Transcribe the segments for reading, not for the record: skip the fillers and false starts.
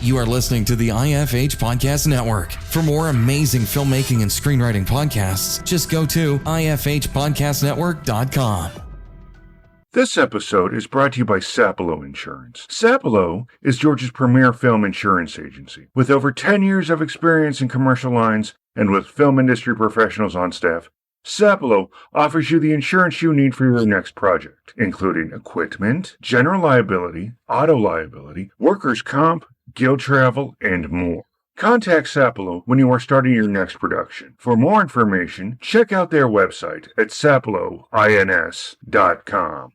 You are listening to the IFH Podcast Network. For more amazing filmmaking and screenwriting podcasts, just go to ifhpodcastnetwork.com. This episode is brought to you by Sapelo Insurance. Sapelo is Georgia's premier film insurance agency. With over 10 years of experience in commercial lines and with film industry professionals on staff, Sapelo offers you the insurance you need for your next project, including equipment, general liability, auto liability, workers' comp, guild travel, and more. Contact Sapelo when you are starting your next production. For more information, check out their website at sapeloins.com.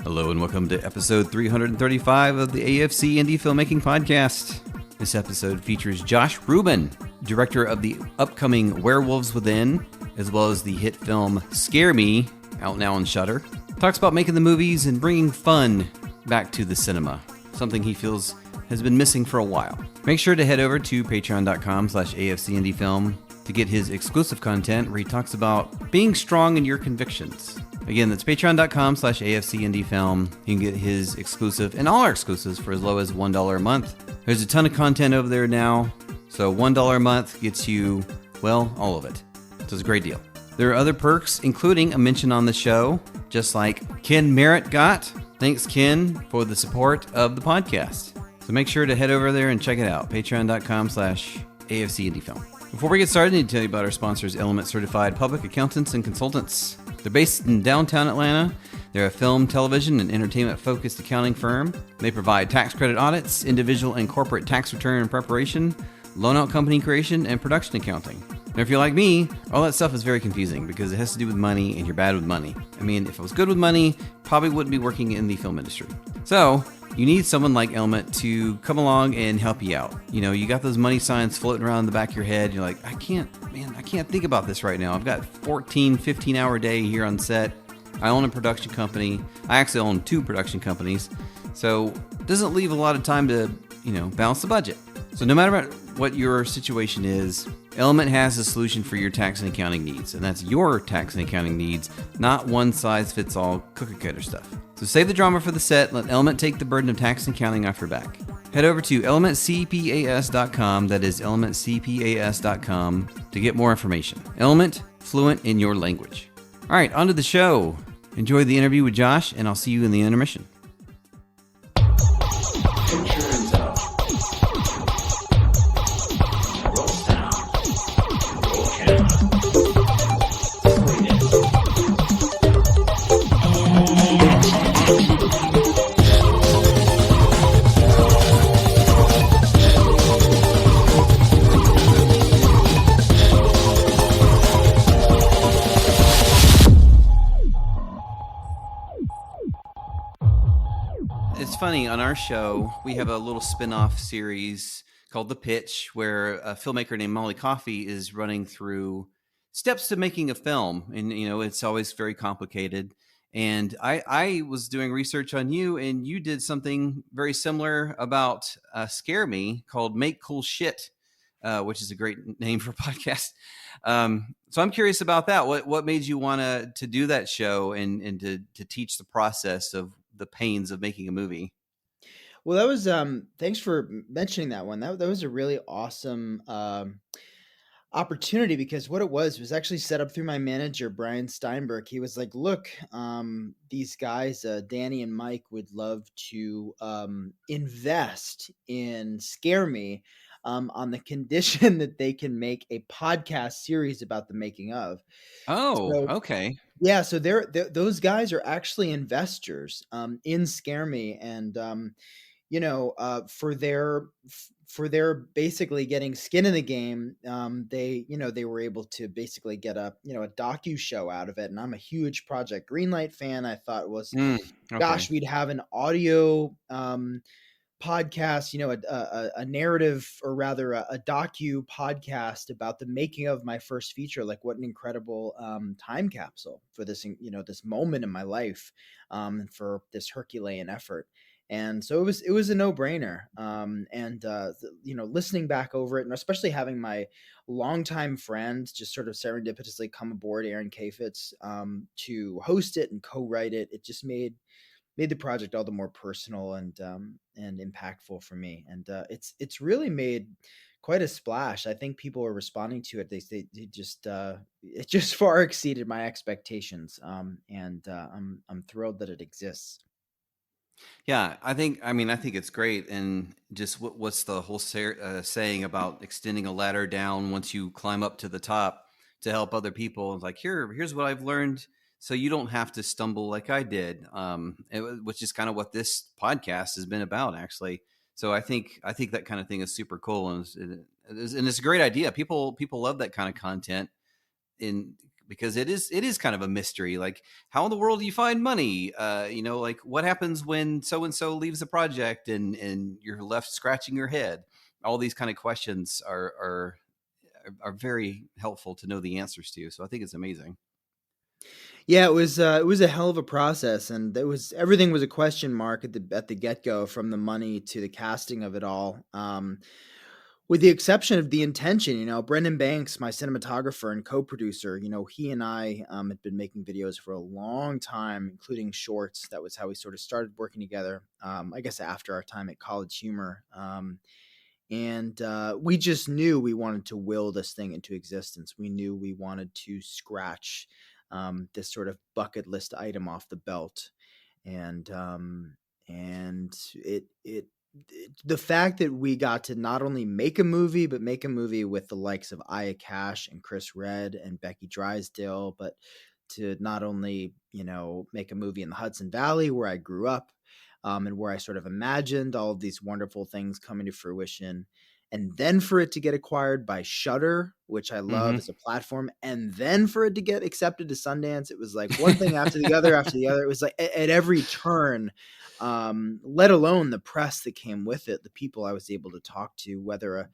Hello and welcome to episode 335 of the AFC Indie Filmmaking Podcast. This episode features Josh Ruben, director of the upcoming Werewolves Within, as well as the hit film Scare Me, out now on Shudder. Talks about making the movies and bringing fun back to the cinema, something he feels has been missing for a while. Make sure to head over to patreon.com/AFCIndieFilm to get his exclusive content where he talks about being strong in your convictions. Again, that's patreon.com/AFCIndieFilm. You can get his exclusive and all our exclusives for as low as $1 a month. There's a ton of content over there now, so $1 a month gets you, well, all of it. So it's a great deal. There are other perks, including a mention on the show, just like Ken Merritt got. Thanks, Ken, for the support of the podcast. So make sure to head over there and check it out, patreon.com/AFCIndieFilm. Before we get started, I need to tell you about our sponsors, Element Certified Public Accountants and Consultants. They're based in downtown Atlanta. They're a film, television, and entertainment-focused accounting firm. They provide tax credit audits, individual and corporate tax return preparation, loan-out company creation, and production accounting. Now, if you're like me, all that stuff is very confusing because it has to do with money, and you're bad with money. I mean, if I was good with money, probably wouldn't be working in the film industry. So, you need someone like Element to come along and help you out. You know, you got those money signs floating around in the back of your head. You're like, I can't think about this right now. I've got 14, 15-hour day here on set. I own a production company. I actually own 2 production companies. So, it doesn't leave a lot of time to, balance the budget. So no matter what your situation is, Element has a solution for your tax and accounting needs, and that's your tax and accounting needs, not one-size-fits-all cookie-cutter stuff. So save the drama for the set, let Element take the burden of tax and accounting off your back. Head over to elementcpas.com, that is elementcpas.com, to get more information. Element, fluent in your language. All right, on to the show. Enjoy the interview with Josh, and I'll see you in the intermission. Funny, on our show, we have a little spin-off series called The Pitch, where a filmmaker named Molly Coffey is running through steps to making a film. And, it's always very complicated. And I was doing research on you, and you did something very similar about Scare Me called Make Cool Shit, which is a great name for a podcast. So I'm curious about that. What made you want to do that show and to teach the process of the pains of making a movie? Well, that was thanks for mentioning that one. That was a really awesome opportunity, because what it was actually set up through my manager, Brian Steinberg. He was like, look, these guys, Danny and Mike, would love to invest in Scare Me on the condition that they can make a podcast series about the making of. Okay. Yeah, so those guys are actually investors in Scare Me, and for their basically getting skin in the game, they were able to basically get a docu show out of it. And I'm a huge Project Greenlight fan. I thought it was, gosh, we'd have an audio podcast, a narrative, or rather a docu podcast about the making of my first feature. Like, what an incredible time capsule for this, this moment in my life, for this Herculean effort. And so it was a no brainer. Listening back over it, and especially having my longtime friend just sort of serendipitously come aboard, Aaron Kafitz, to host it and co-write it, it just made the project all the more personal and impactful for me. And it's really made quite a splash. I think people are responding to it. They just it just far exceeded my expectations. I'm thrilled that it exists. Yeah, I think it's great. And just what's the whole saying about extending a ladder down once you climb up to the top to help other people? It's like, here's what I've learned, so you don't have to stumble like I did. Which is kind of what this podcast has been about, actually. So I think that kind of thing is super cool, and it's a great idea. People love that kind of content in because it is kind of a mystery. Like, how in the world do you find money? Like, what happens when so and so leaves a project and you're left scratching your head? All these kind of questions are very helpful to know the answers to. So I think it's amazing. Yeah, it was a hell of a process, and everything was a question mark at the get go, from the money to the casting of it all. With the exception of the intention, Brendan Banks, my cinematographer and co-producer, he and I had been making videos for a long time, including shorts. That was how we sort of started working together. I guess after our time at College Humor. And we just knew we wanted to will this thing into existence. We knew we wanted to scratch this sort of bucket list item off the belt. And the fact that we got to not only make a movie, but make a movie with the likes of Aya Cash and Chris Redd and Becky Drysdale, but to not only, make a movie in the Hudson Valley where I grew up, and where I sort of imagined all of these wonderful things coming to fruition, and then for it to get acquired by Shudder, which I love as a platform, and then for it to get accepted to Sundance. It was like one thing after the other after the other. It was like at every turn, let alone the press that came with it, the people I was able to talk to, whether a,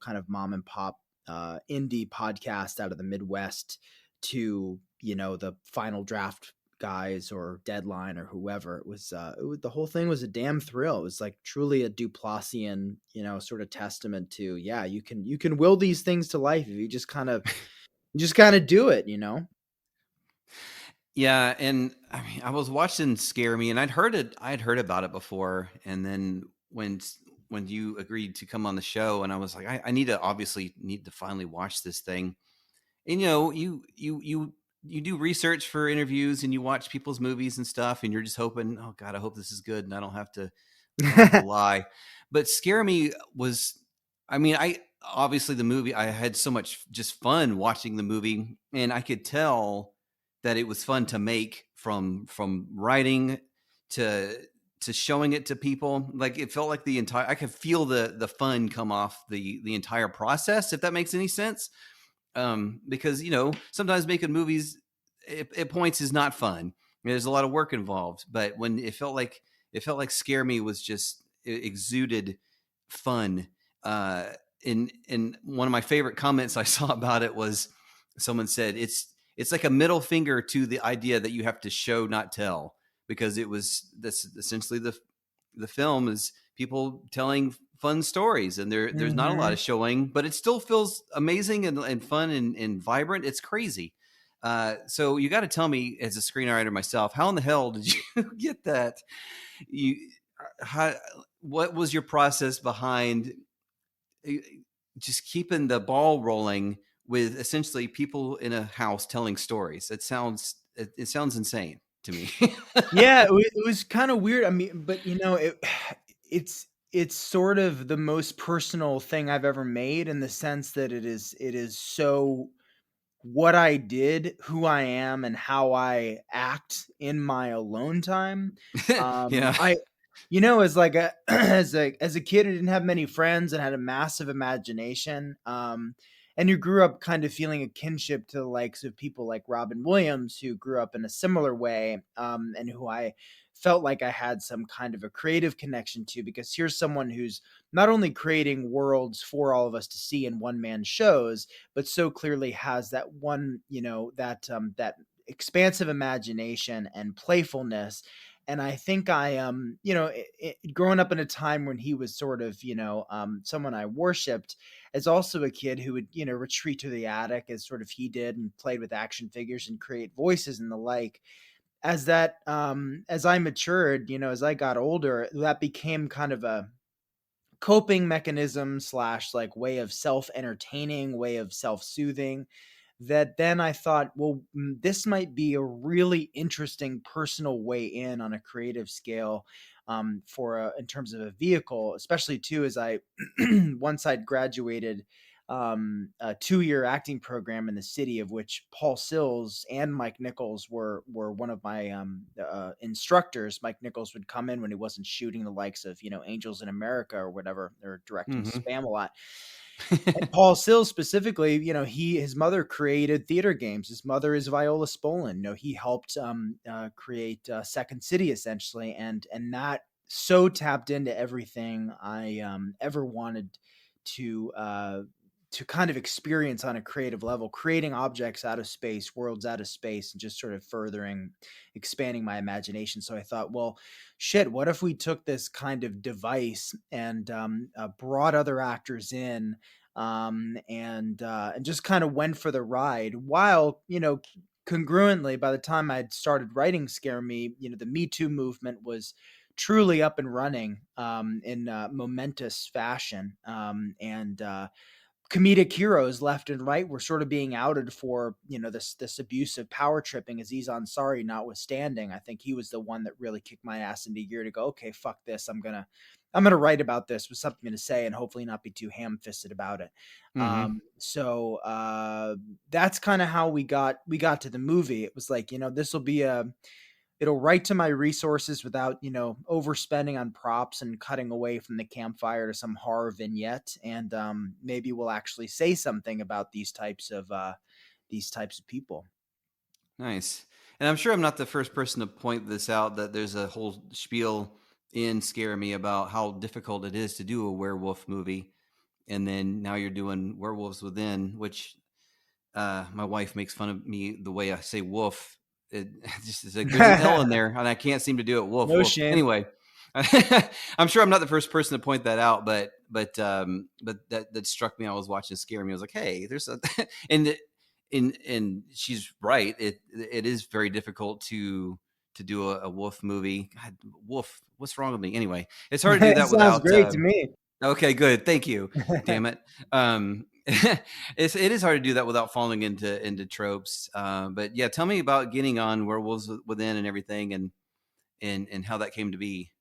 kind of mom and pop indie podcast out of the Midwest to, the Final Draft guys or Deadline or whoever. The whole thing was a damn thrill. It was like truly a Duplassian, sort of testament to, yeah, you can will these things to life if you just kind of do it. Yeah, and I mean, I was watching Scare Me, and I'd heard about it before, and then when you agreed to come on the show, and I was like, I obviously need to finally watch this thing. And you do research for interviews, and you watch people's movies and stuff, and you're just hoping, oh God, I hope this is good, and I don't have to lie. But Scare Me was, I mean, I obviously the movie, I had so much just fun watching the movie, and I could tell that it was fun to make, from writing to showing it to people. Like, it felt like I could feel the fun come off the entire process, if that makes any sense. Because sometimes making movies at points is not fun. There's a lot of work involved, but when it felt like Scare Me was just, it exuded fun. In one of my favorite comments I saw about it was, someone said it's like a middle finger to the idea that you have to show, not tell, because that's essentially the film is people telling fun stories, and there's not a lot of showing, but it still feels amazing and fun and vibrant. It's crazy. So you got to tell me, as a screenwriter myself, how in the hell did you get that? What was your process behind just keeping the ball rolling with essentially people in a house telling stories? It sounds insane to me. Yeah, it was kind of weird. I mean, but it's sort of the most personal thing I've ever made, in the sense that it is so what I did, who I am, and how I act in my alone time. Yeah. I as like a as a kid who didn't have many friends and had a massive imagination, and who grew up kind of feeling a kinship to the likes of people like Robin Williams, who grew up in a similar way, and who I felt like I had some kind of a creative connection to, because here's someone who's not only creating worlds for all of us to see in one man shows, but so clearly has that one, that expansive imagination and playfulness, And I think I, growing up in a time when he was sort of, someone I worshipped, as also a kid who would, retreat to the attic as sort of he did and played with action figures and create voices and the like. As I matured, as I got older, that became kind of a coping mechanism slash like way of self entertaining, way of self soothing, that then I thought, well, this might be a really interesting personal way in on a creative scale, in terms of a vehicle, especially too as I once I'd graduated a 2-year acting program in the city, of which Paul Sills and Mike Nichols were one of my instructors. Mike Nichols would come in when he wasn't shooting the likes of Angels in America or whatever, or directing Mm-hmm. Spam a lot. And Paul Sills specifically, his mother created theater games. His mother is Viola Spolin. He helped create Second City essentially, and that so tapped into everything I ever wanted to kind of experience on a creative level, creating objects out of space, worlds out of space, and just sort of expanding my imagination. So I thought, well, shit, what if we took this kind of device and brought other actors in, and just kind of went for the ride, while congruently, by the time I'd started writing Scare Me, the Me Too movement was truly up and running in momentous fashion, and comedic heroes left and right were sort of being outed for this abusive power tripping, Aziz Ansari notwithstanding. I think he was the one that really kicked my ass into gear to go, okay, fuck this, I'm gonna write about this with something to say and hopefully not be too ham-fisted about it. Mm-hmm. So that's kind of how we got to the movie. It was like, this will be it'll write to my resources without overspending on props and cutting away from the campfire to some horror vignette, and maybe we'll actually say something about these types of people. Nice. And I'm sure I'm not the first person to point this out, that there's a whole spiel in Scare Me about how difficult it is to do a werewolf movie. And then now you're doing Werewolves Within, which my wife makes fun of me the way I say wolf. It just is like there's an L in there, and I can't seem to do it. Wolf, No wolf. shame. Anyway, I'm sure I'm not the first person to point that out, but that struck me. I was watching Scare Me. I was like, hey, there's a and she's right. It is very difficult to do a wolf movie. God, wolf, what's wrong with me? Anyway, it's hard to do It that sounds without. great to me. Okay, good. Thank you. Damn it. It is hard to do that without falling into tropes. But yeah, tell me about getting on Werewolves Within and everything, and how that came to be.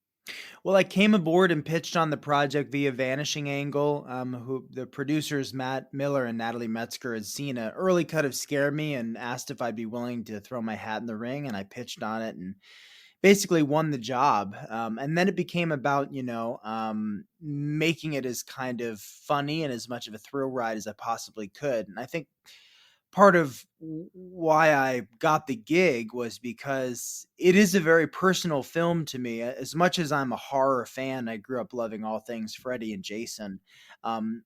Well, I came aboard and pitched on the project via Vanishing Angle, who the producers Matt Miller and Natalie Metzger had seen an early cut of Scare Me and asked if I'd be willing to throw my hat in the ring, and I pitched on it and basically won the job. And then it became about, making it as kind of funny and as much of a thrill ride as I possibly could. And I think part of why I got the gig was because it is a very personal film to me. As much as I'm a horror fan, I grew up loving all things Freddy and Jason. I'm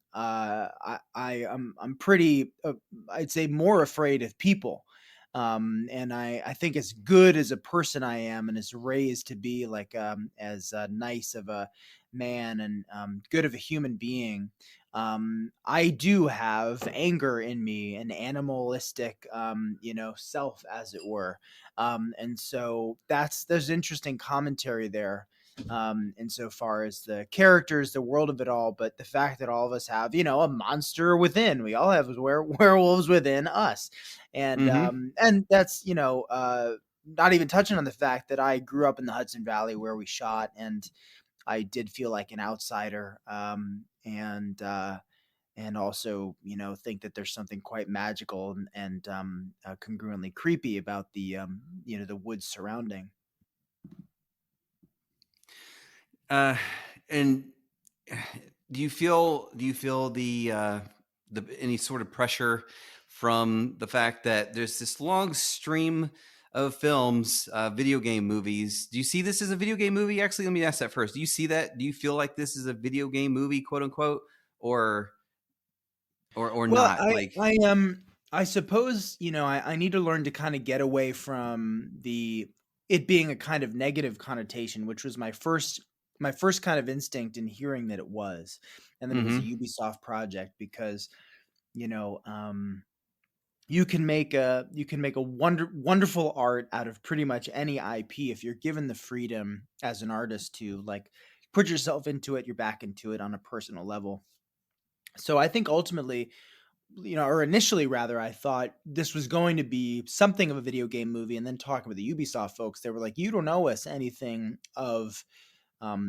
pretty, I'd say, more afraid of people. And I think as good as a person I am and as raised to be like as nice of a man and good of a human being, I do have anger in me, an animalistic, self, as it were. And so there's interesting commentary there, insofar as the characters, the world of it all, but the fact that all of us have, a monster within. We all have werewolves within us, and Mm-hmm. and that's not even touching on the fact that I grew up in the Hudson Valley where we shot, and I did feel like an outsider, and also, think that there's something quite magical and congruently creepy about the woods surrounding. And do you feel the any sort of pressure from the fact that there's this long stream of films, video game movies? Do you see this as a video game movie? Actually, let me ask that first. Do you see that? Do you feel like this is a video game movie, quote unquote, or Well, not? Like, I suppose I need to learn to kind of get away from the it being a kind of negative connotation, which was my first kind of instinct in hearing that it was, and that it was a Mm-hmm. Ubisoft project, because you know, you can make a wonderful art out of pretty much any IP if you're given the freedom as an artist to like put yourself into it, you're back into it on a personal level. So I think ultimately, or initially rather, I thought this was going to be something of a video game movie. And then talking with the Ubisoft folks, they were like, "You don't owe us anything of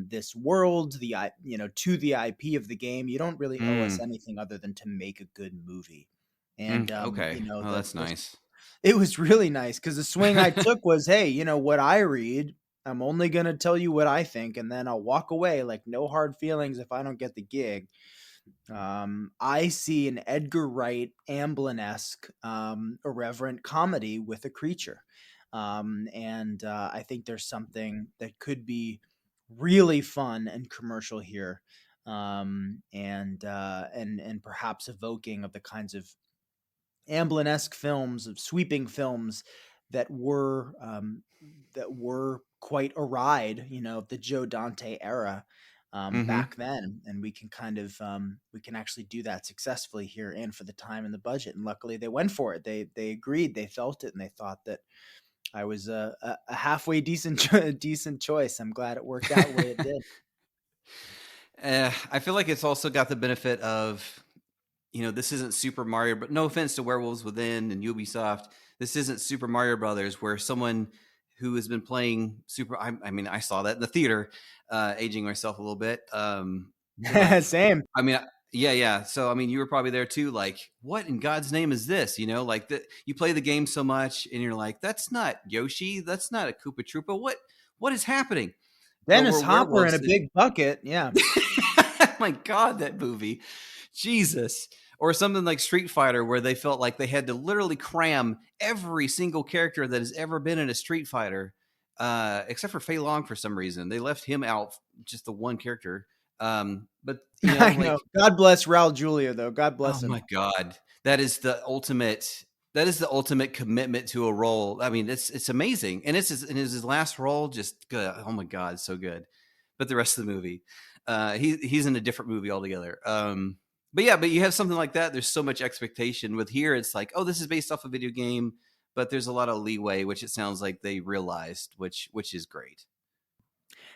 this world, to the IP of the game. You don't really owe us Mm. anything other than to make a good movie." And Mm. Okay. Oh, that's the nice. it was really nice because the swing I took was, "Hey, what I read. I'm only gonna tell you what I think, and then I'll walk away. Like, no hard feelings if I don't get the gig." I see an Edgar Wright Amblin-esque irreverent comedy with a creature, and I think there's something that could be really fun and commercial here, and perhaps evoking of the kinds of Amblin-esque films, of sweeping films that were quite a ride, the Joe Dante era, Mm-hmm. back then, and we can we can actually do that successfully here and for the time and the budget. And luckily, they went for it. They agreed. They felt it, and they thought that I was a halfway decent decent choice. I'm glad it worked out the way it did. I feel like it's also got the benefit of, this isn't Super Mario, but no offense to Werewolves Within and Ubisoft, this isn't Super Mario Brothers, where someone who has been playing I mean, I saw that in the theater, aging myself a little bit. They're like, Same. I mean, yeah, yeah. So, I mean, you were probably there too. Like, what in God's name is this? Like that you play the game so much and you're like, that's not Yoshi. That's not a Koopa Troopa. What is happening? But Dennis we're Hopper in a werewolves. big bucket. Yeah. My God, that movie. Jesus. Or something like Street Fighter, where they felt like they had to literally cram every single character that has ever been in a Street Fighter, except for Fei Long for some reason. They left him out, just the one character. But, I like, know. God bless Raul Julia, though. God oh bless him. my God, that is the ultimate. That is the ultimate commitment to a role. I mean, it's amazing, and it's his last role. Just good. Oh my God, so good. But the rest of the movie, he's in a different movie altogether. But yeah, but you have something like that. There's so much expectation. With here, it's like, oh, this is based off a video game, but there's a lot of leeway, which it sounds like they realized, which is great.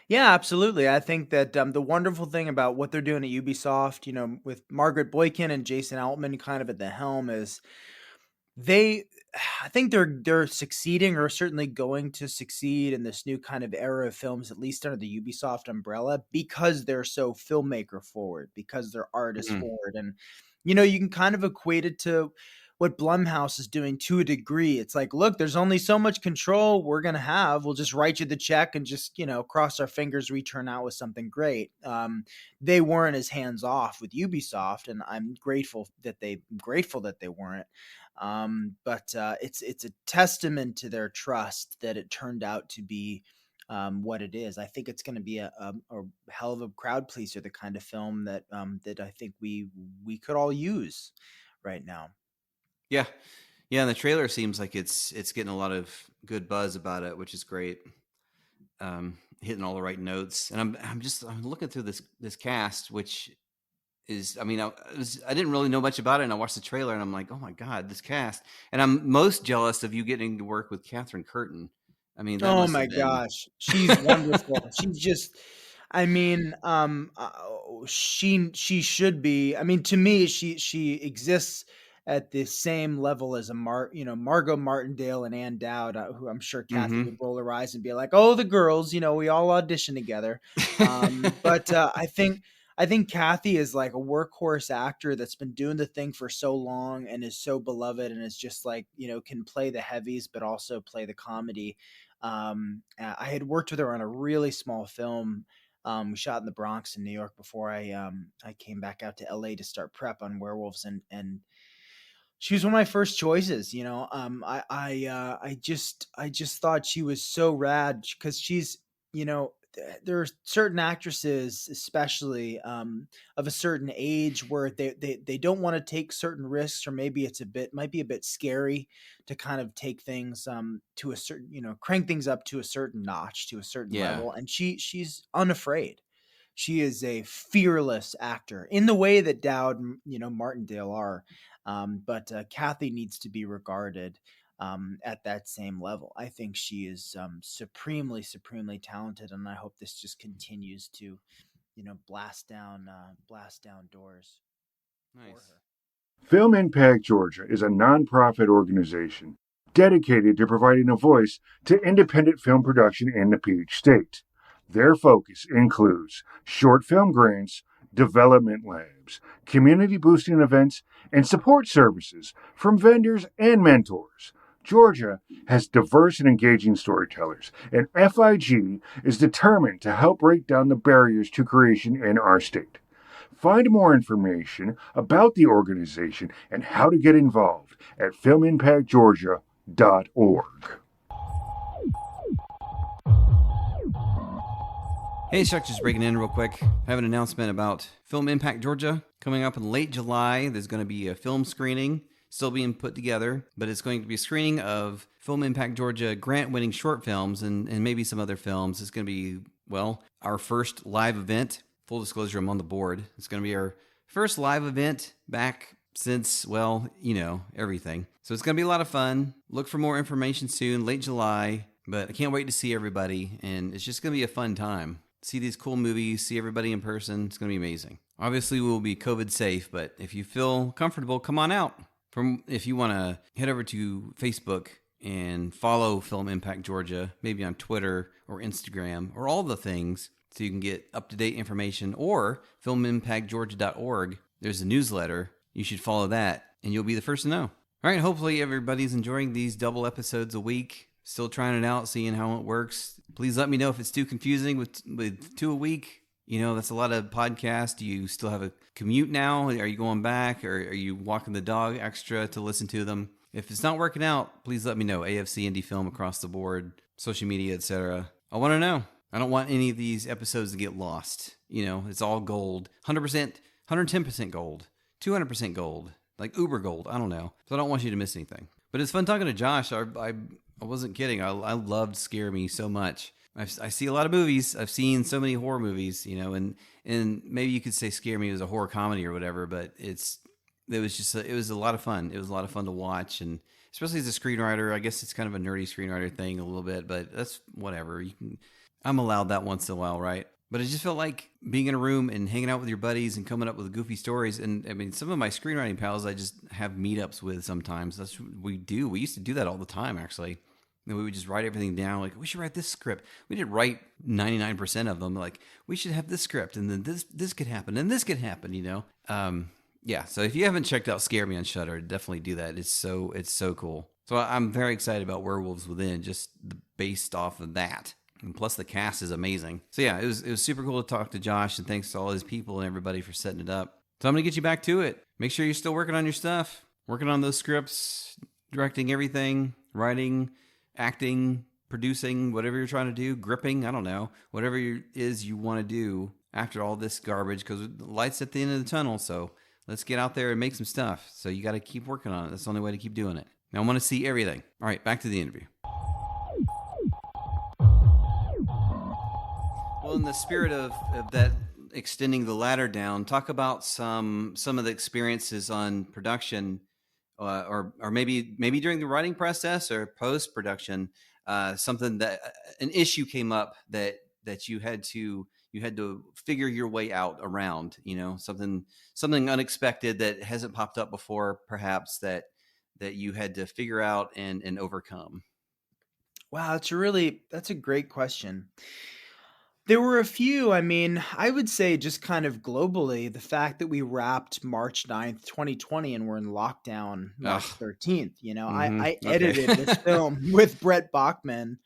Yeah, absolutely. I think that the wonderful thing about what they're doing at Ubisoft, with Margaret Boykin and Jason Altman kind of at the helm, is they, I think they're succeeding, or certainly going to succeed in this new kind of era of films, at least under the Ubisoft umbrella, because they're so filmmaker forward, because they're artist Mhm. forward. And you can kind of equate it to what Blumhouse is doing to a degree. It's like, look, there's only so much control we're gonna have. We'll just write you the check and just cross our fingers we turn out with something great. They weren't as hands off with Ubisoft, and I'm grateful that they weren't. But it's a testament to their trust that it turned out to be what it is. I think it's going to be a hell of a crowd pleaser, the kind of film that I think we could all use right now. Yeah, yeah. And the trailer seems like it's getting a lot of good buzz about it, which is great. Hitting all the right notes, and I'm looking through this cast, which is, I mean, I didn't really know much about it, and I watched the trailer, and I'm like, oh my God, this cast. And I'm most jealous of you getting to work with Catherine Curtin. I mean, that Oh must my have been. gosh, she's wonderful. She's just, I mean, she should be. I mean, to me, she exists at the same level as Margot Martindale and Ann Dowd, who I'm sure Kathy Mm-hmm. would roll her eyes and be like, "Oh, the girls, we all audition together." But I think Kathy is like a workhorse actor that's been doing the thing for so long and is so beloved, and is just like, can play the heavies but also play the comedy. I had worked with her on a really small film. We shot in the Bronx in New York before I came back out to LA to start prep on Werewolves, and she was one of my first choices. I just thought she was so rad because she's, there are certain actresses, especially of a certain age, where they don't want to take certain risks, or maybe might be a bit scary to kind of take things to a certain, crank things up to a certain notch, to a certain Yeah. level. And she's unafraid. She is a fearless actor in the way that Dowd, Martindale are. But Kathy needs to be regarded at that same level. I think she is supremely, supremely talented, and I hope this just continues to, blast down doors for Nice. her. Film Impact Georgia is a nonprofit organization dedicated to providing a voice to independent film production in the Peach State. Their focus includes short film grants, development labs, community boosting events, and support services from vendors and mentors. Georgia has diverse and engaging storytellers, and FIG is determined to help break down the barriers to creation in our state. Find more information about the organization and how to get involved at filmimpactgeorgia.org. Hey, Chuck, just breaking in real quick. I have an announcement about Film Impact Georgia. Coming up in late July, there's going to be a film screening still being put together, but it's going to be a screening of Film Impact Georgia grant-winning short films and maybe some other films. It's going to be, our first live event. Full disclosure, I'm on the board. It's going to be our first live event back since, everything. So it's going to be a lot of fun. Look for more information soon, late July, but I can't wait to see everybody, and it's just going to be a fun time. See these cool movies, see everybody in person. It's going to be amazing. Obviously, we'll be COVID safe, but if you feel comfortable, come on out. If you want to head over to Facebook and follow Film Impact Georgia, maybe on Twitter or Instagram or all the things, so you can get up-to-date information, or filmimpactgeorgia.org. There's a newsletter. You should follow that, and you'll be the first to know. All right, hopefully everybody's enjoying these double episodes a week. Still trying it out, seeing how it works. Please let me know if it's too confusing with 2 a week. That's a lot of podcasts. Do you still have a commute now? Are you going back, or are you walking the dog extra to listen to them? If it's not working out, please let me know. AFC Indie Film across the board, social media, etc. I want to know. I don't want any of these episodes to get lost. It's all gold. 100%, 110% gold, 200% gold, like Uber gold. I don't know. So I don't want you to miss anything. But it's fun talking to Josh. I wasn't kidding. I loved Scare Me so much. I see a lot of movies. I've seen so many horror movies, and maybe you could say Scare Me was a horror comedy or whatever, but it was a lot of fun. It was a lot of fun to watch, and especially as a screenwriter, I guess it's kind of a nerdy screenwriter thing a little bit, but that's whatever. I'm allowed that once in a while, right? But it just felt like being in a room and hanging out with your buddies and coming up with goofy stories. And I mean, some of my screenwriting pals, I just have meetups with sometimes. That's what we do. We used to do that all the time, actually. And we would just write everything down. Like, we should write this script. We didn't write 99% of them. Like, we should have this script, and then this could happen, and this could happen. Yeah. So if you haven't checked out Scare Me on Shudder, definitely do that. It's so cool. So I'm very excited about Werewolves Within, just based off of that. And plus the cast is amazing. So yeah, it was super cool to talk to Josh, and thanks to all his people and everybody for setting it up. So I'm going to get you back to it. Make sure you're still working on your stuff, working on those scripts, directing everything, writing, acting, producing, whatever you're trying to do, gripping, I don't know, whatever it is you want to do after all this garbage, because the light's at the end of the tunnel. So let's get out there and make some stuff. So you got to keep working on it. That's the only way to keep doing it. Now I want to see everything. All right, back to the interview. Well, in the spirit of that, extending the ladder down, talk about some of the experiences on production, or maybe during the writing process or post production, something that an issue came up that you had to figure your way out around. Something unexpected that hasn't popped up before, perhaps that you had to figure out and overcome. Wow, that's a great question. There were a few. I mean, I would say just kind of globally, the fact that we wrapped March 9th, 2020, and we're in lockdown March 13th. I edited this film with Brett Bachman,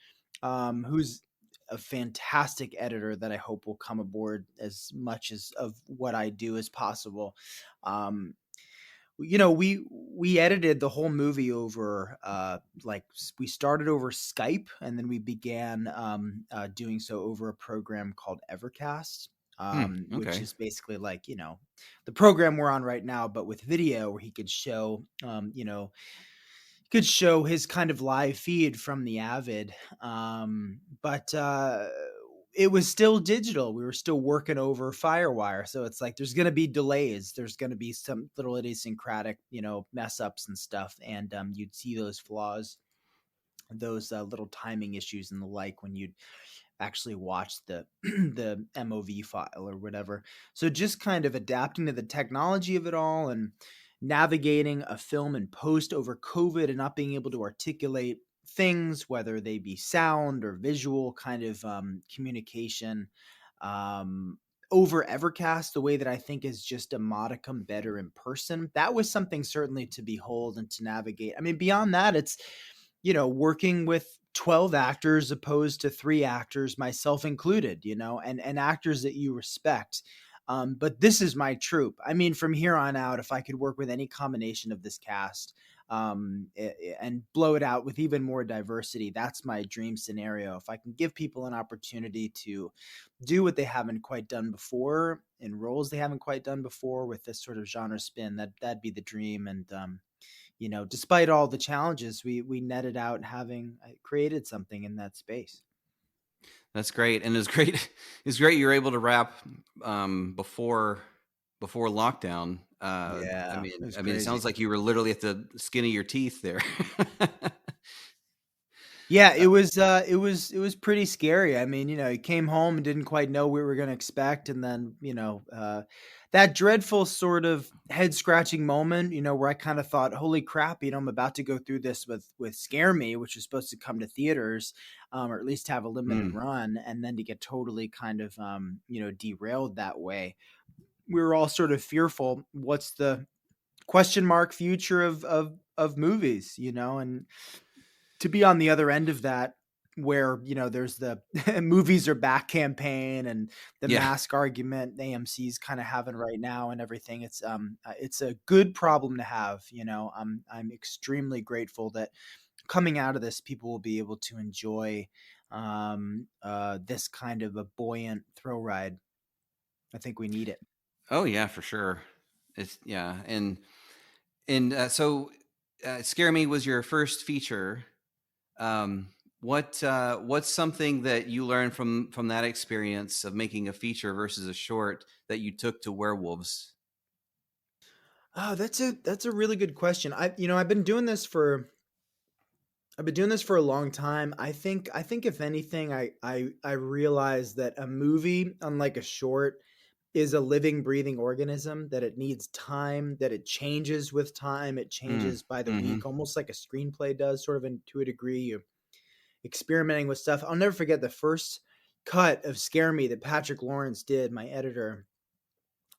who's a fantastic editor that I hope will come aboard as much as of what I do as possible. we edited the whole movie over we started over Skype, and then we began doing so over a program called Evercast, which Okay. is basically like the program we're on right now, but with video, where he could show his kind of live feed from the Avid. But it was still digital. We were still working over Firewire. So it's like there's going to be delays. There's going to be some little idiosyncratic, mess ups and stuff. And you'd see those flaws, those little timing issues and the like when you'd actually watch the the MOV file or whatever. So just kind of adapting to the technology of it all and navigating a film in post over COVID and not being able to articulate things, whether they be sound or visual kind of communication, over Evercast, the way that I think is just a modicum better in person. That was something certainly to behold and to navigate. I mean, beyond that, it's working with 12 actors opposed to 3 actors, myself included, and actors that you respect. But this is my troupe. I mean, from here on out, if I could work with any combination of this cast, and blow it out with even more diversity, that's my dream scenario. If I can give people an opportunity to do what they haven't quite done before in roles they haven't quite done before with this sort of genre spin, that'd be the dream. And despite all the challenges, we netted out having created something in that space. That's great, and it's great. It's great you're able to wrap before lockdown. Yeah, I mean, it sounds like you were literally at the skin of your teeth there. Yeah, it was pretty scary. I mean, you came home and didn't quite know what we were going to expect, and then that dreadful sort of head scratching moment, where I kind of thought, "Holy crap!" I'm about to go through this with Scare Me, which is supposed to come to theaters, or at least have a limited run, and then to get totally kind of derailed that way. We were all sort of fearful. What's the question mark future of movies, and to be on the other end of that, where there's the movies are back campaign and the Yeah. mask argument AMC's kind of having right now and everything. It's a good problem to have. I'm extremely grateful that coming out of this, people will be able to enjoy this kind of a buoyant thrill ride. I think we need it. Oh yeah, for sure. It's yeah, and so Scare Me was your first feature. What's something that you learned from that experience of making a feature versus a short that you took to Werewolves? Oh, that's a really good question. I've been doing this for a long time. I think if anything, I realized that a movie, unlike a short, is a living, breathing organism, that it needs time, that it changes with time, it changes by the Mm-hmm. week, almost like a screenplay does, sort of to a degree. You're experimenting with stuff. I'll never forget the first cut of Scare Me that Patrick Lawrence did, my editor.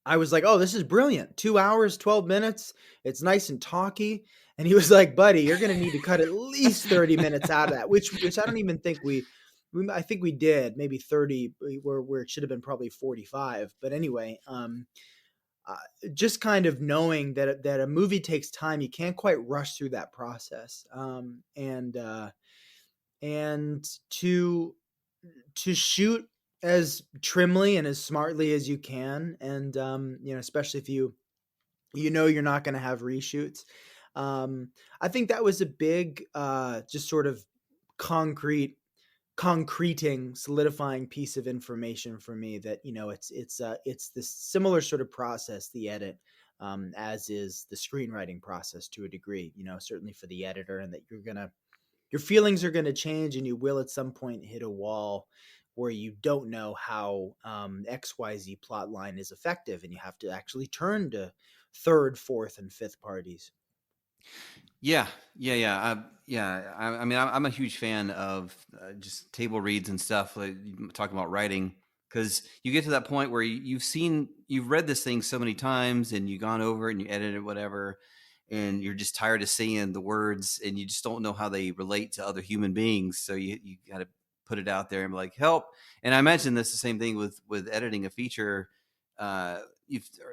I was like, "Oh, this is brilliant. 2 hours, 12 minutes. It's nice and talky." And he was like, "Buddy, you're going to need to cut at least 30 minutes out of that," which I don't even think I think we did, maybe 30, where it should have been probably 45. But anyway, uh, just kind of knowing that a movie takes time, you can't quite rush through that process. And to shoot as trimly and as smartly as you can, and especially if you're not going to have reshoots. I think that was a big just sort of concrete concreting, solidifying piece of information for me, that it's this similar sort of process, the edit, as is the screenwriting process to a degree, certainly for the editor, and that your feelings are going to change, and you will at some point hit a wall where you don't know how XYZ plot line is effective, and you have to actually turn to third, fourth, and fifth parties. Yeah. I mean, I'm a huge fan of just table reads and stuff. Like talking about writing, because you get to that point where you've read this thing so many times, and you've gone over it and you edit it, whatever, and you're just tired of seeing the words, and you just don't know how they relate to other human beings. So you got to put it out there and be like, help. And I imagine that's the same thing with editing a feature.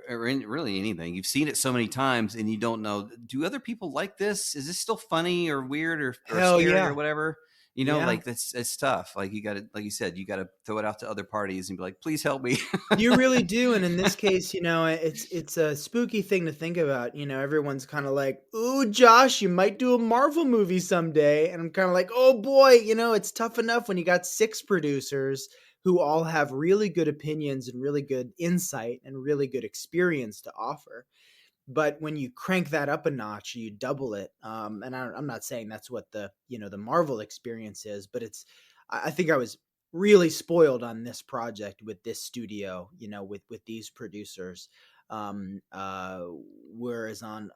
or in really anything, you've seen it so many times and you don't know, do other people like this? Is this still funny or weird or Hell scary yeah. or whatever? Yeah. Like it's tough. Like you got to, like you said, you got to throw it out to other parties and be like, please help me. You really do, and in this case, it's a spooky thing to think about. Everyone's kind of like, "Ooh, Josh, you might do a Marvel movie someday," and I'm kind of like, "Oh boy, it's tough enough when you got 6 producers who all have really good opinions and really good insight and really good experience to offer." But when you crank that up a notch, you double it. And I'm not saying that's what the Marvel experience is, but I think I was really spoiled on this project with this studio, with these producers. Um, uh, Whereas on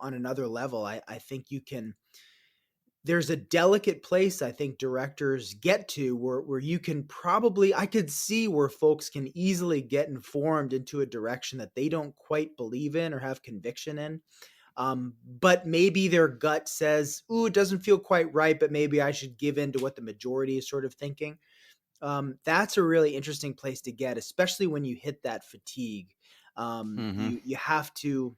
another level, I think there's a delicate place I think directors get to where you can probably, I could see where folks can easily get informed into a direction that they don't quite believe in or have conviction in. But maybe their gut says, "Ooh, it doesn't feel quite right, but maybe I should give in to what the majority is sort of thinking." That's a really interesting place to get, especially when you hit that fatigue. Hmm. You have to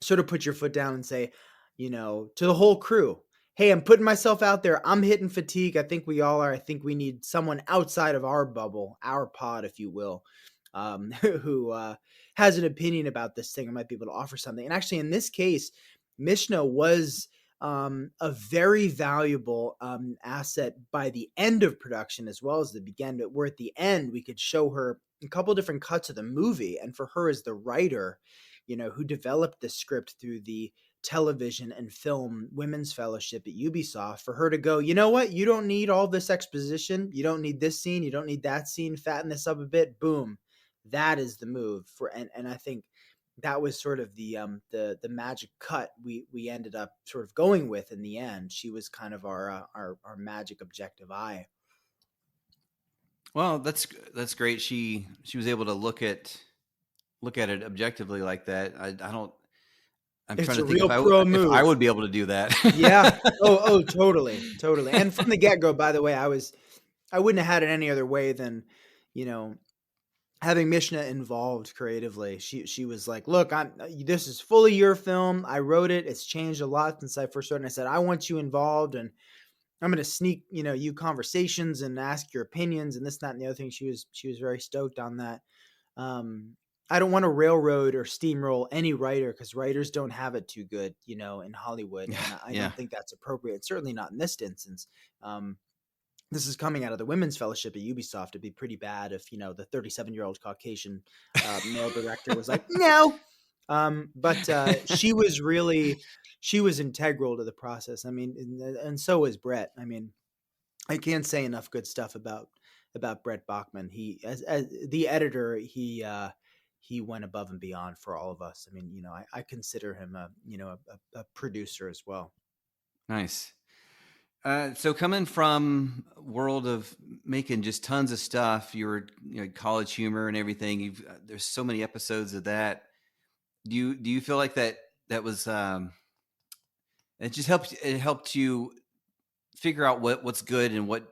sort of put your foot down and say, to the whole crew, "Hey, I'm putting myself out there. I'm hitting fatigue. I think we all are. I think we need someone outside of our bubble, our pod, if you will, who has an opinion about this thing and might be able to offer something." And actually, in this case, Mishna was a very valuable asset by the end of production as well as the beginning. Where at the end, we could show her a couple different cuts of the movie, and for her as the writer, who developed the script through the television and film women's fellowship at Ubisoft, for her to go, "You know what? You don't need all this exposition. You don't need this scene. You don't need that scene. Fatten this up a bit. Boom. That is the move." And I think that was sort of the magic cut we ended up sort of going with in the end. She was kind of our magic objective eye. Well, that's great. She was able to look at it objectively like that. I don't. I'm It's trying to a think real pro if I move. would be able to do that. Yeah. Oh, totally, totally. And from the get go, by the way, I wouldn't have had it any other way than, you know, having Mishna involved creatively. She was like, "Look, this is fully your film. I wrote it. It's changed a lot since I first started." And I said, "I want you involved, and I'm going to sneak, you conversations and ask your opinions and this, that, and the other thing." She was very stoked on that. Um, I don't want to railroad or steamroll any writer because writers don't have it too good, in Hollywood, and I Yeah. don't think that's appropriate. Certainly not in this instance. Um, this is coming out of the Women's Fellowship at Ubisoft. It'd be pretty bad if the 37-year-old Caucasian male director was like, "No." But she was integral to the process. I mean, and so was Brett. I mean, I can't say enough good stuff about Brett Bachman. He, as the editor, he went above and beyond for all of us. I mean, I consider him a producer as well. Nice. So coming from a world of making just tons of stuff, you were college humor and everything. There's so many episodes of that. Do you feel like that was it just helped you figure out what's good and what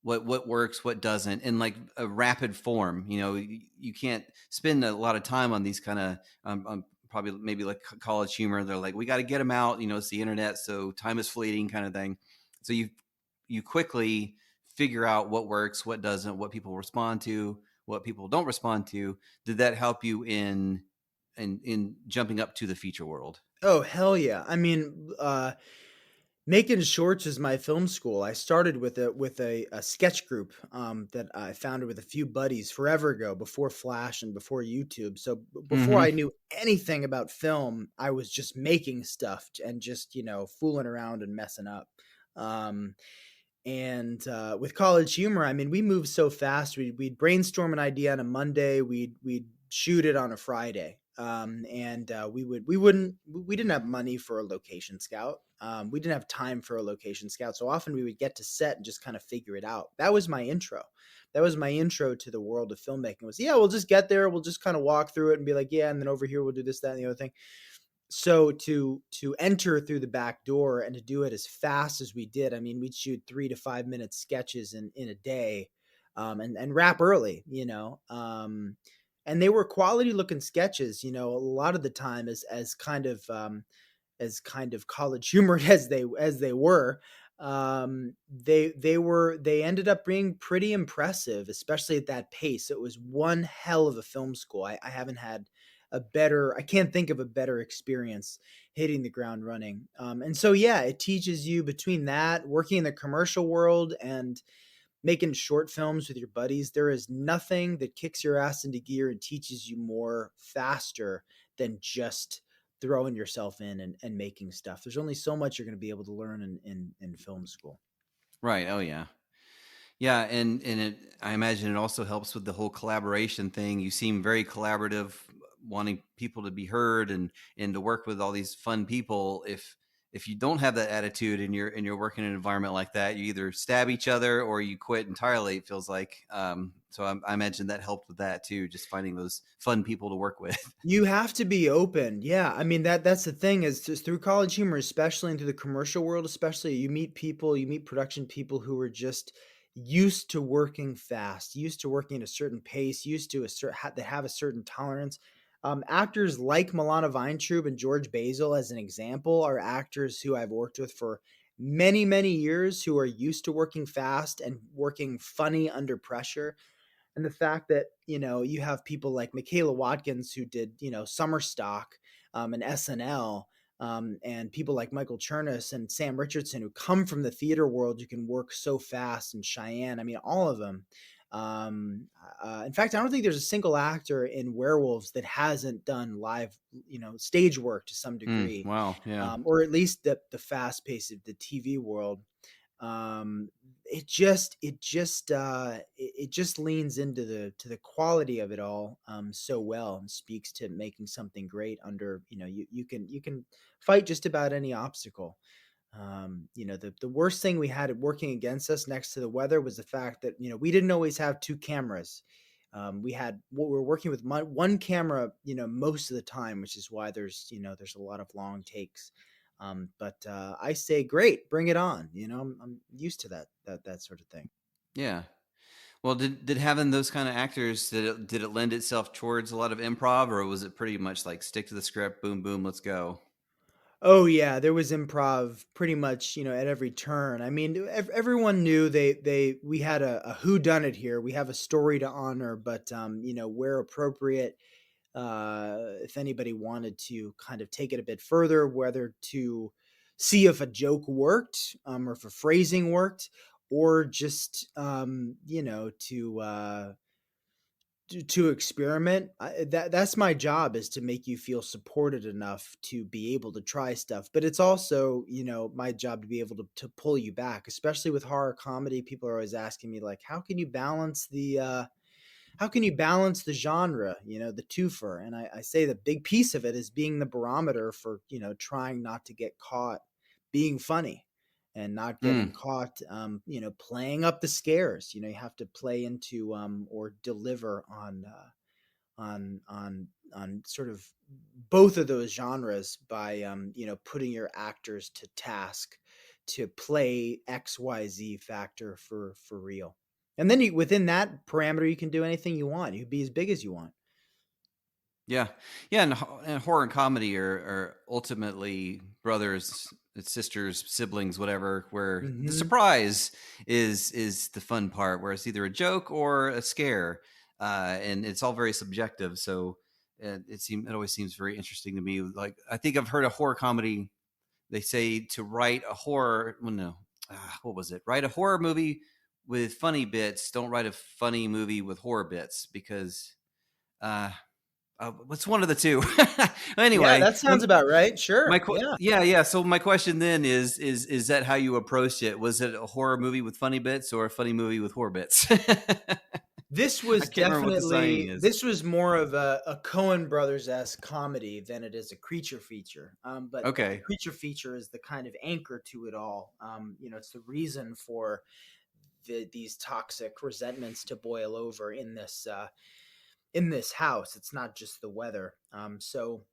works, what doesn't, in like a rapid form. You can't spend a lot of time on these kind of probably maybe like college humor. They're like, we got to get them out. It's the internet, so time is fleeting, kind of thing. So you quickly figure out what works, what doesn't, what people respond to, what people don't respond to. Did that help you in jumping up to the feature world? Oh, hell yeah. I mean, making shorts is my film school. I started with a sketch group that I founded with a few buddies forever ago, before Flash and before YouTube. So before I Mm-hmm. knew anything about film, I was just making stuff and just fooling around and messing up. Um, and with College Humor, I mean, we moved so fast. We'd brainstorm an idea on a Monday. We'd shoot it on a Friday. And we didn't have money for a location scout. We didn't have time for a location scout. So often we would get to set and just kind of figure it out. That was my intro. That was my intro to the world of filmmaking. Was, yeah, we'll just get there. We'll just kind of walk through it and be like, yeah, and then over here we'll do this, that, and the other thing. So to enter through the back door and to do it as fast as we did, I mean, we'd shoot 3 to 5 minute sketches in a day, and wrap early, and they were quality looking sketches, a lot of the time as kind of college humored as they were. They ended up being pretty impressive, especially at that pace. It was one hell of a film school. I haven't had I can't think of a better experience hitting the ground running. And so, yeah, it teaches you, between that, working in the commercial world and making short films with your buddies, there is nothing that kicks your ass into gear and teaches you more faster than just throwing yourself in and making stuff. There's only so much you're going to be able to learn in film school. Right. Oh yeah. Yeah, and I imagine it also helps with the whole collaboration thing. You seem very collaborative, wanting people to be heard and to work with all these fun people. If you don't have that attitude and you're working in an environment like that, you either stab each other or you quit entirely. It feels like. So I imagine that helped with that too, just finding those fun people to work with. You have to be open. Yeah. I mean, that's the thing, is just through college humor, especially, and through the commercial world, especially, you meet people, you meet production people who are just used to working fast, used to working at a certain pace, used to that have a certain tolerance. Actors like Milana Weintraub and George Basil, as an example, are actors who I've worked with for many, many years, who are used to working fast and working funny under pressure. And the fact that, you have people like Michaela Watkins, who did, Summer Stock, and SNL, and people like Michael Chernus and Sam Richardson, who come from the theater world, you can work so fast, and Cheyenne, I mean, all of them. In fact, I don't think there's a single actor in Werewolves that hasn't done live, stage work to some degree, Wow. Yeah. or at least the fast pace of the TV world. um it just leans into the quality of it all, so well, and speaks to making something great under, you can fight just about any obstacle. The worst thing we had working against us, next to the weather, was the fact that, we didn't always have two cameras. We were working with one camera, most of the time, which is why there's a lot of long takes. But I say, great, bring it on. I'm used to that sort of thing. Yeah. Well, did having those kind of actors, did it lend itself towards a lot of improv, or was it pretty much like stick to the script, boom, boom, let's go? Oh yeah, there was improv pretty much, at every turn. I mean, everyone knew we had a who done it here. We have a story to honor, but where appropriate, if anybody wanted to kind of take it a bit further, whether to see if a joke worked, or if a phrasing worked, or just, to experiment. That's my job, is to make you feel supported enough to be able to try stuff. But it's also, my job to be able to pull you back, especially with horror comedy. People are always asking me, like, how can you balance the genre, the twofer? And I say the big piece of it is being the barometer for, trying not to get caught being funny, and not getting Mm. caught, playing up the scares. You have to play into, or deliver on sort of both of those genres by, putting your actors to task to play XYZ factor for real. And then within that parameter, you can do anything you want. You can be as big as you want. Yeah, yeah, and horror and comedy are ultimately brothers, sisters, siblings, whatever. Where the Hmm. surprise is the fun part, where it's either a joke or a scare, and it's all very subjective. So it always seems very interesting to me. Like, I think I've heard a horror comedy. They say to write a horror. Well, no, what was it? Write a horror movie with funny bits. Don't write a funny movie with horror bits, because. Uh, what's one of the two? Yeah, Anyway, that sounds about right. Sure. Yeah. yeah, yeah. So my question then is that how you approached it? Was it a horror movie with funny bits or a funny movie with horror bits? This I was can't remember what the saying definitely is. this was more of a Coen Brothers-esque comedy than it is a creature feature. But the Okay. creature feature is the kind of anchor to it all. It's the reason for these toxic resentments to boil over in this house. It's not just the weather. So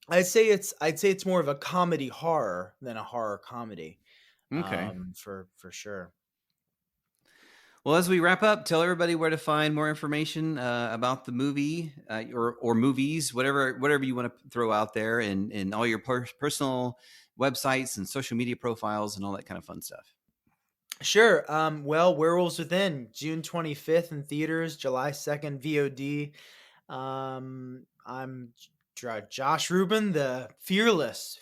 I'd say it's more of a comedy horror than a horror comedy, Okay. for sure. Well, as we wrap up, tell everybody where to find more information about the movie or movies, whatever you want to throw out there, and all your personal websites and social media profiles and all that kind of fun stuff. Sure. Well, Werewolves Within, June 25th in theaters, July 2nd VOD. I'm Josh Ruben, the fearless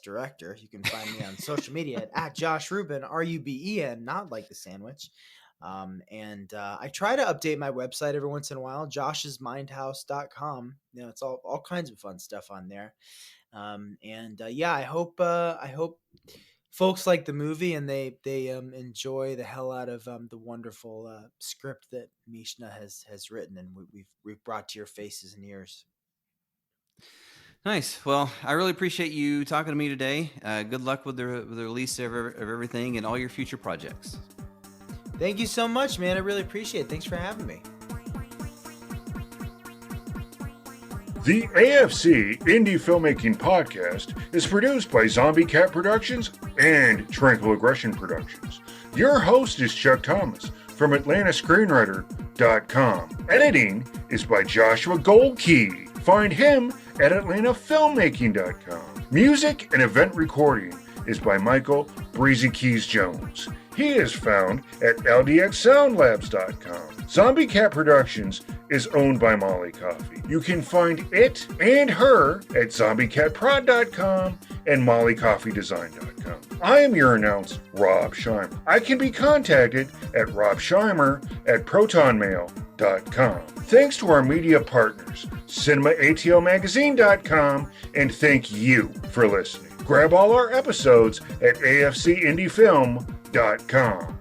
director. You can find me on social media at Josh Ruben, RUBEN, not like the sandwich. And I try to update my website every once in a while, joshsmindhouse.com. It's all kinds of fun stuff on there. I hope folks like the movie and they enjoy the hell out of the wonderful script that Mishna has written and we've brought to your faces and ears. Nice. Well, I really appreciate you talking to me today. Good luck with the release of everything and all your future projects. Thank you so much, man. I really appreciate it. Thanks for having me. The AFC Indie Filmmaking Podcast is produced by Zombie Cat Productions and Tranquil Aggression Productions. Your host is Chuck Thomas from AtlantaScreenwriter.com. Editing is by Joshua Goldkey. Find him at AtlantaFilmmaking.com. Music and event recording is by Michael Breezy Keys Jones. He is found at LDXSoundLabs.com. Zombie Cat Productions is owned by Molly Coffee. You can find it and her at ZombieCatProd.com and MollyCoffeeDesign.com. I am your announcer, Rob Scheimer. I can be contacted at RobScheimer@ProtonMail.com. Thanks to our media partners, CinemaATLMagazine.com, and thank you for listening. Grab all our episodes at AFCIndieFilm.com.